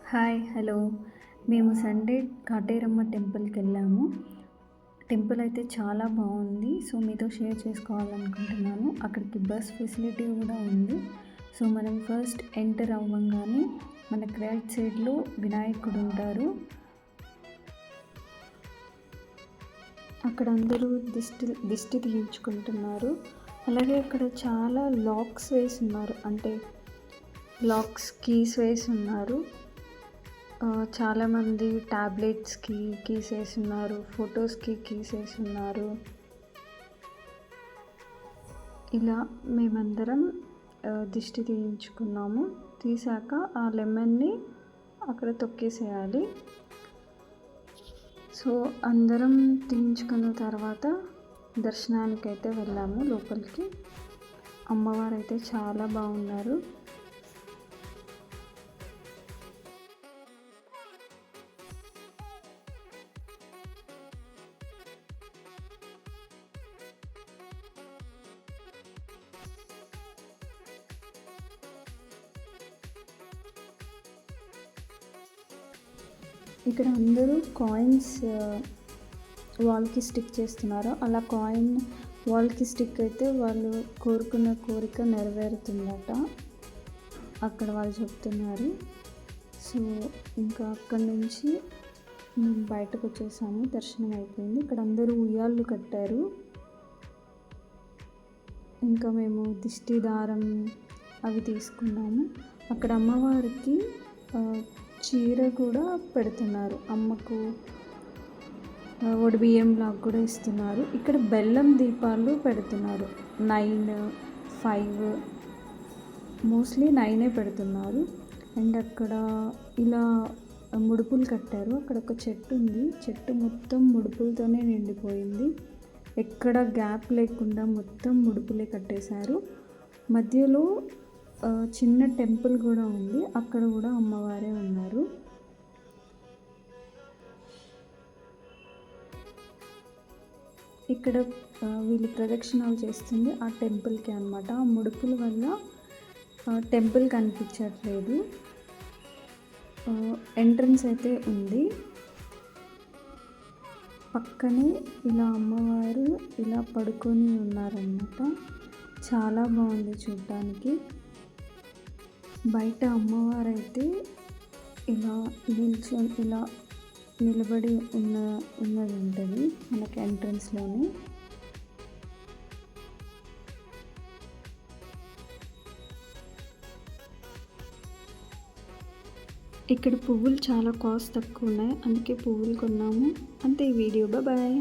Hi hello మేము Sunday Kateramma టెంపుల్కి వెళ్ళాము. టెంపుల్ అయితే చాలా బాగుంది. సో మీతో షేర్ చేసుకోవాలనుకుంటున్నాను. అక్కడికి బస్ ఫెసిలిటీ కూడా ఉంది. సో మనం ఫస్ట్ ఎంటర్ అవ్వగానే మనకు రైట్ సైడ్లో వినాయకుడు ఉంటారు. అక్కడ అందరూ దిష్టి తీయించుకుంటున్నారు. అలాగే అక్కడ చాలా లాక్స్ వేసి ఉన్నారు, అంటే లాక్స్ కీస్ వేసి ఉన్నారు. చాలామంది ట్యాబ్లెట్స్కి కీస్ వేస్తున్నారు, ఫొటోస్కి కీస్ వేస్తున్నారు. ఇలా మేమందరం దిష్టి తీయించుకున్నాము. తీసాక ఆ లెమన్ని అక్కడ తొక్కేసేయాలి. సో అందరం తీయించుకున్న తర్వాత దర్శనానికైతే వెళ్ళాము లోపలికి. అమ్మవారు అయితే చాలా బాగున్నారు. ఇక్కడ అందరూ కాయిన్స్ వాల్కి స్టిక్ చేస్తున్నారు. అలా కాయిన్ వాల్కి స్టిక్ అయితే వాళ్ళు కోరుకున్న కోరిక నెరవేరుతుందట, అక్కడ వాళ్ళు చెప్తున్నారు. సో ఇంకా అక్కడి నుంచి మేము బయటకు వచ్చేసాము. దర్శనం అయిపోయింది. ఇక్కడ అందరూ ఉయ్యాళ్ళు కట్టారు. ఇంకా మేము దిష్టి దారం అవి తీసుకున్నాము. అక్కడ అమ్మవారికి చీర కూడా పెడుతున్నారు. అమ్మకు బియ్యం లాగా కూడా ఇస్తున్నారు. ఇక్కడ బెల్లం దీపాలు పెడుతున్నారు. 9, 5 మోస్ట్లీ 9 పెడుతున్నారు. అండ్ అక్కడ ఇలా ముడుపులు కట్టారు. అక్కడ ఒక చెట్టు ఉంది. చెట్టు మొత్తం ముడుపులతోనే నిండిపోయింది. ఎక్కడ గ్యాప్ లేకుండా మొత్తం ముడుపులే కట్టేశారు. మధ్యలో చిన్న టెంపుల్ కూడా ఉంది. అక్కడ కూడా అమ్మవారే ఉన్నారు. ఇక్కడ వీళ్ళు ప్రదక్షిణాలు చేస్తుంది ఆ టెంపుల్కి అన్నమాట. ఆ ముడుపుల వల్ల టెంపుల్ కనిపించట్లేదు. ఎంట్రన్స్ అయితే ఉంది. పక్కనే ఇలా అమ్మవారు ఇలా పడుకొని ఉన్నారన్నమాట. చాలా బాగుంది చూడటానికి. బయట అమ్మవారు అయితే ఇలా నిలబడి ఉన్నది ఉంటుంది మనకి ఎంట్రన్స్లోనే. ఇక్కడ పువ్వులు చాలా కాస్ట్ తక్కువ ఉన్నాయి, అందుకే పువ్వులు కొన్నాము. అంతే ఈ వీడియో. బాయ్.